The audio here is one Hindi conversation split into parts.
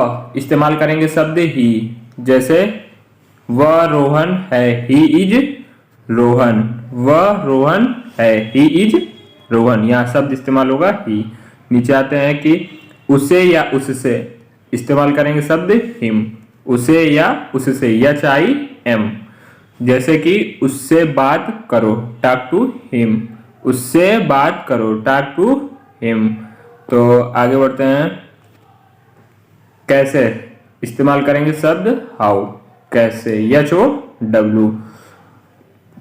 वह इस्तेमाल करेंगे शब्द ही, जैसे वह रोहन है, ही इज रोहन, वह रोहन है, ही इज रोहन, यहाँ शब्द इस्तेमाल होगा ही। नीचे आते हैं कि उसे या उससे इस्तेमाल करेंगे शब्द हिम, उसे या उससे, एच आई एम, जैसे कि उससे बात करो, टॉक टू हिम, उससे बात करो, टॉक टू हिम। तो आगे बढ़ते हैं, कैसे इस्तेमाल करेंगे शब्द हाउ, कैसे, एच ओ डब्ल्यू,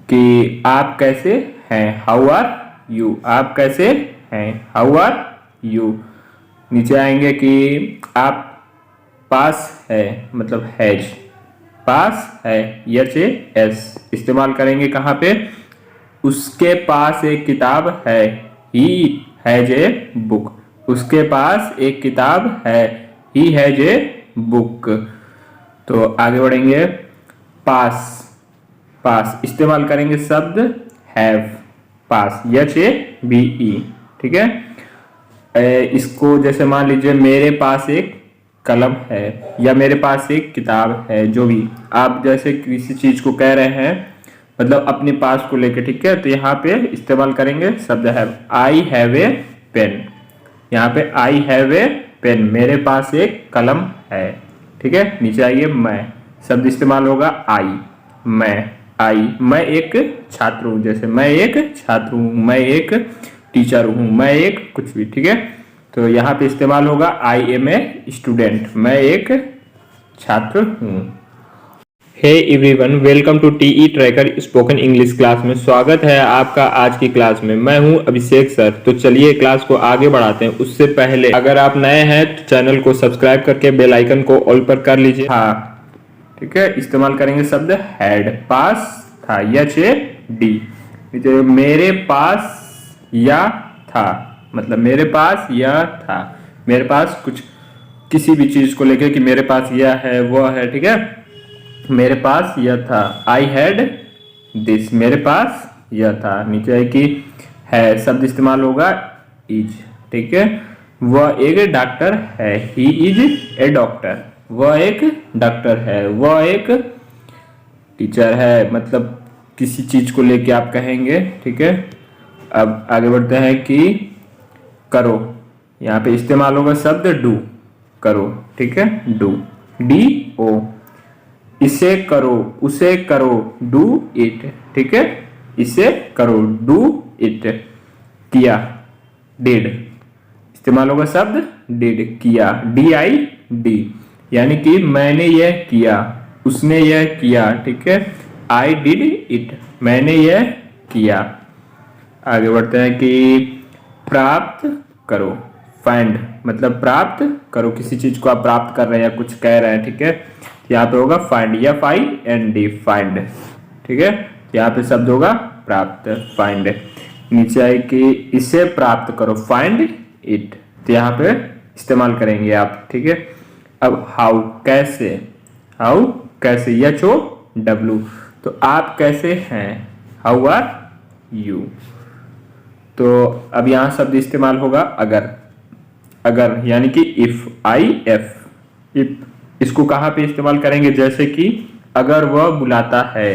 कि आप कैसे हैं, हाउ आर यू, आप कैसे हैं, हाउ आर यू। नीचे आएंगे कि आप पास है, मतलब हैज, पास है, एच ए एस, इस्तेमाल करेंगे कहाँ पे, उसके पास एक किताब है, ही हैज ए बुक, उसके पास एक किताब है, ही हैज ए बुक। तो आगे बढ़ेंगे, पास, पास इस्तेमाल करेंगे शब्द हैव, पास, एच ए बी ई, ठीक है। इसको जैसे मान लीजिए मेरे पास एक कलम है या मेरे पास एक किताब है, जो भी आप जैसे किसी चीज को कह रहे हैं, मतलब अपने पास को लेके, ठीक है। तो यहाँ पे इस्तेमाल करेंगे शब्द have, I have a pen, यहाँ पे आई हैव ए पेन, मेरे पास एक कलम है, ठीक है। नीचे आइए, मैं, शब्द इस्तेमाल होगा आई, मैं, आई, मैं एक छात्र हूँ, जैसे मैं एक छात्र हूँ, मैं एक टीचर हूँ, मैं एक कुछ भी, ठीक है। तो यहाँ पे इस्तेमाल होगा आई एम ए स्टूडेंट, मैं एक छात्र हूँ। Hey everyone, welcome to TE tracker spoken English class में स्वागत है आपका आज की क्लास में। मैं हूं अभिषेक सर। तो चलिए क्लास को आगे बढ़ाते हैं। उससे पहले अगर आप नए हैं तो चैनल को सब्सक्राइब करके बेल आइकन को ऑल पर कर लीजिए। हाँ, ठीक है। इस्तेमाल करेंगे शब्द हैड, पास था, एच ए डी, मेरे पास या था, मतलब मेरे पास या था, मेरे पास कुछ किसी भी चीज को लेके कि मेरे पास यह है वो है, ठीक है। मेरे पास यह था, आई हैड दिस, मेरे पास यह था। नीचे है कि है, शब्द इस्तेमाल होगा इज, ठीक है। वह एक डॉक्टर है, ही इज ए डॉक्टर, वह एक डॉक्टर है, वह एक टीचर है, मतलब किसी चीज को लेके आप कहेंगे, ठीक है। अब आगे बढ़ते हैं कि करो, यहाँ पे इस्तेमाल होगा शब्द डू, करो, ठीक है, डू, डी ओ, इसे करो, उसे करो, डू इट, ठीक है, इसे करो, डू इट। किया, डिड, इस्तेमाल होगा शब्द डिड, किया, डी आई डी, यानी कि मैंने यह किया, उसने यह किया, ठीक है। आई डिड इट, मैंने यह किया। आगे बढ़ते हैं कि प्राप्त करो, फाइंड, मतलब प्राप्त करो, किसी चीज को आप प्राप्त कर रहे हैं या कुछ कह रहे हैं, ठीक है। यहाँ पे होगा find, F I N D, find, ठीक है। यहाँ पे शब्द होगा प्राप्त, फाइंड। नीचे आए कि इसे प्राप्त करो, फाइंड इट, तो यहाँ पे इस्तेमाल करेंगे आप, ठीक है। अब हाउ, कैसे, हाउ कैसे, एच ओ डब्ल्यू, तो आप कैसे हैं, हाउ आर यू। तो अब यहाँ शब्द इस्तेमाल होगा अगर, अगर यानी कि इफ, आई एफ, इफ, इसको कहाँ पे इस्तेमाल करेंगे, जैसे कि अगर वह बुलाता है,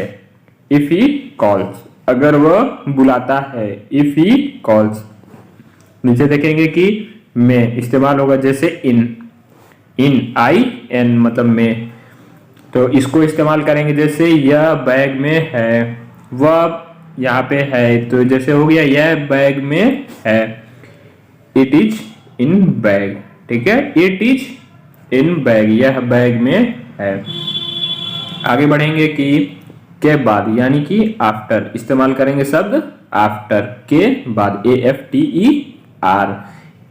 इफ ही कॉल्स, अगर वह बुलाता है, इफ ही कॉल्स। नीचे देखेंगे कि में इस्तेमाल होगा, जैसे इन, इन, आई एन, मतलब में, तो इसको इस्तेमाल करेंगे जैसे यह बैग में है, वह यहाँ पे है, तो जैसे हो गया यह बैग में है, इट इज इन बैग, ठीक है, इट इज इन बैग, यह बैग में है। आगे बढ़ेंगे कि के बाद, यानी कि आफ्टर, इस्तेमाल करेंगे शब्द आफ्टर, के बाद, A F T E R,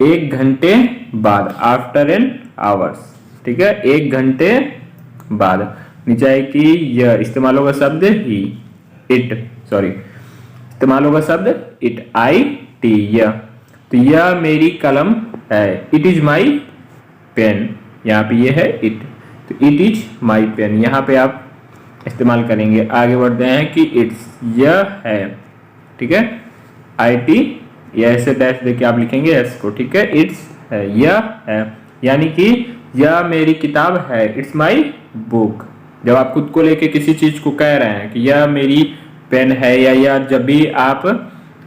एक घंटे बाद, आफ्टर एन आवर्स, ठीक है, एक घंटे बाद। नीचे है कि यह इस्तेमाल होगा शब्द ही, इट, सॉरी, इस्तेमाल होगा शब्द इट, आई टी, यह, तो यह मेरी कलम है, इट इज माई पेन, यहाँ पे ये है इट, तो इट इज माई पेन, यहाँ पे आप इस्तेमाल करेंगे। आगे बढ़ते हैं कि इट्स, यह है, ठीक है, आई टी, यह ऐसे डैश देके आप लिखेंगे एस को, ठीक है, इट्स है, यह है, यानी कि यह मेरी किताब है, इट्स माई बुक। जब आप खुद को लेके किसी चीज को कह रहे हैं कि यह मेरी पेन है, या जब भी आप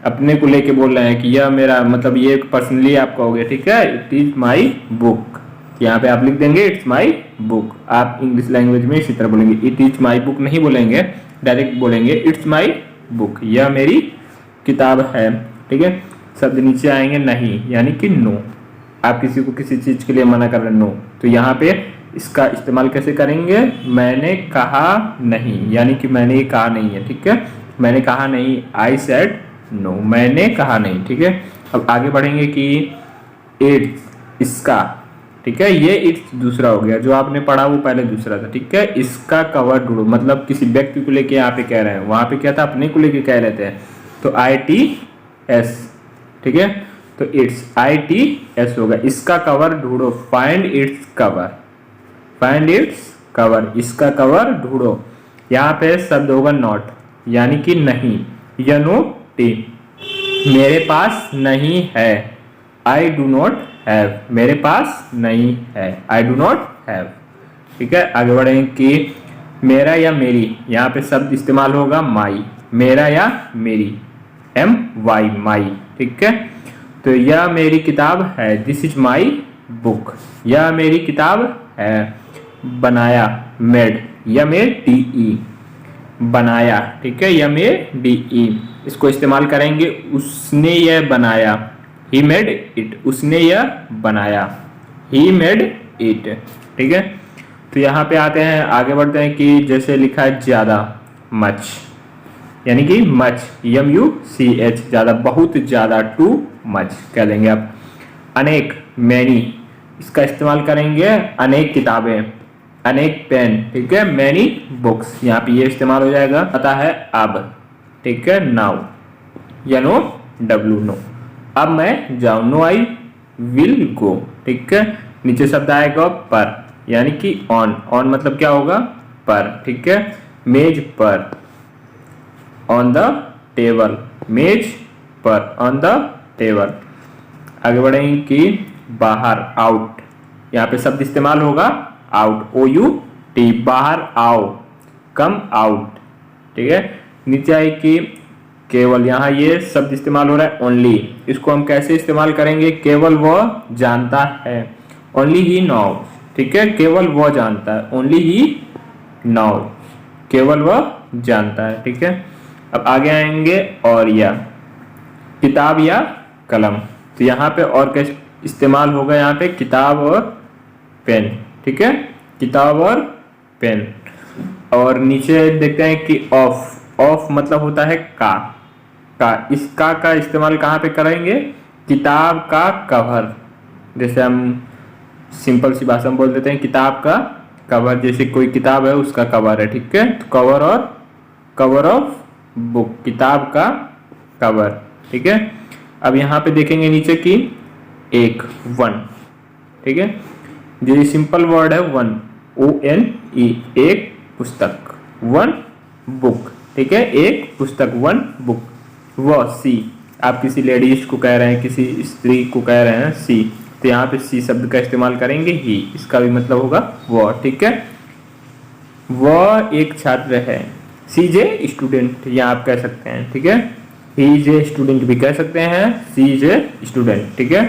अपने को लेके बोल रहे हैं कि यह मेरा, मतलब ये पर्सनली आप कहोगे, ठीक है, इट इज माई बुक। यहाँ पे आप लिख देंगे इट्स माई बुक। आप इंग्लिश लैंग्वेज में इसी तरह बोलेंगे, इट इज माई बुक नहीं बोलेंगे, डायरेक्ट बोलेंगे इट्स माई बुक, यह मेरी किताब है, ठीक है। शब्द नीचे आएंगे नहीं, यानी कि नो। आप किसी को किसी चीज के लिए मना कर रहे हैं, नो, तो यहाँ पे इसका इस्तेमाल कैसे करेंगे, मैंने कहा नहीं, यानी कि मैंने ये कहा नहीं है, ठीक है, मैंने कहा नहीं, आई सेड नो, मैंने कहा नहीं, ठीक है। अब आगे बढ़ेंगे कि इट्स, इसका, ठीक है, ये इट्स दूसरा हो गया, जो आपने पढ़ा वो पहले दूसरा था, ठीक है। इसका कवर ढूंढो, मतलब किसी व्यक्ति को लेके यहाँ पे कह रहे हैं, वहां पे क्या था, अपने को लेके कह रहे थे, तो ITS, ठीक है, तो इट्स ITS होगा। इसका कवर ढूंढो, find its cover, find its cover, इसका कवर ढूंढो। यहाँ पे शब्द होगा नॉट, यानी कि नहीं, टी, मेरे पास नहीं है, आई डू नॉट हैव, मेरे पास नहीं है, आई डू नॉट हैव, ठीक है। आगे बढ़ेंगे कि मेरा या मेरी, यहाँ पे शब्द इस्तेमाल होगा माई, मेरा या मेरी, MY, माई, ठीक है। तो यह मेरी किताब है, दिस इज माई बुक, यह मेरी किताब है। बनाया, मेड, MADE, बनाया, ठीक है, MADE, इसको इस्तेमाल करेंगे उसने यह बनाया, ही मेड इट, उसने यह बनाया, ही मेड इट, ठीक है। तो यहाँ पे आते हैं, आगे बढ़ते हैं कि जैसे लिखा है ज्यादा, मच, यानी कि मच, MUCH, ज्यादा, बहुत ज्यादा, टू मच कह देंगे आप। अनेक, मैनी, इसका इस्तेमाल करेंगे अनेक किताबें, अनेक पेन, ठीक है, मैनी बुक्स, यहाँ पे ये इस्तेमाल हो जाएगा। पता है अब, ठीक है, नाउ, NO, नो, अब मैं जाऊं, नो आई विल गो, ठीक है। नीचे शब्द आएगा पर, यानी कि ऑन, ऑन मतलब क्या होगा, पर, ठीक है, मेज पर, ऑन द टेबल, मेज पर, ऑन द टेबल। आगे बढ़ेंगे कि बाहर, आउट, यहाँ पे शब्द इस्तेमाल होगा आउट, OUT, बाहर आओ, कम आउट, ठीक है। नीचे आए कि केवल, यहाँ ये शब्द इस्तेमाल हो रहा है ओनली, इसको हम कैसे इस्तेमाल करेंगे, केवल वह जानता है, ओनली ही नौ, ठीक है, केवल वह जानता है, ओनली ही नौ, केवल वह जानता है, ठीक है। अब आगे आएंगे और या, किताब या कलम, तो यहाँ पे और कैसे इस्तेमाल होगा, यहाँ पे किताब और पेन, ठीक है, किताब और पेन। और नीचे देखते हैं कि ऑफ, ऑफ मतलब होता है का, इस का इस्तेमाल कहाँ पे करेंगे, किताब का कवर, जैसे हम सिंपल सी भाषा में बोल देते हैं किताब का कवर, जैसे कोई किताब है उसका कवर है, ठीक है, तो कवर, और कवर ऑफ बुक, किताब का कवर, ठीक है। अब यहाँ पे देखेंगे नीचे कि एक, वन, ठीक है, जो सिंपल वर्ड है वन, ONE, एक पुस्तक, वन बुक, ठीक है, एक पुस्तक, वन बुक। वह, सी, आप किसी लेडीज को कह रहे हैं, किसी स्त्री को कह रहे हैं सी, तो यहाँ पे सी शब्द का इस्तेमाल करेंगे ही, इसका भी मतलब होगा वह, ठीक है। वह एक छात्र है, सी इज ए स्टूडेंट, या आप कह सकते हैं, ठीक है, ही इज ए स्टूडेंट भी कह सकते हैं, सी इज ए स्टूडेंट, ठीक है।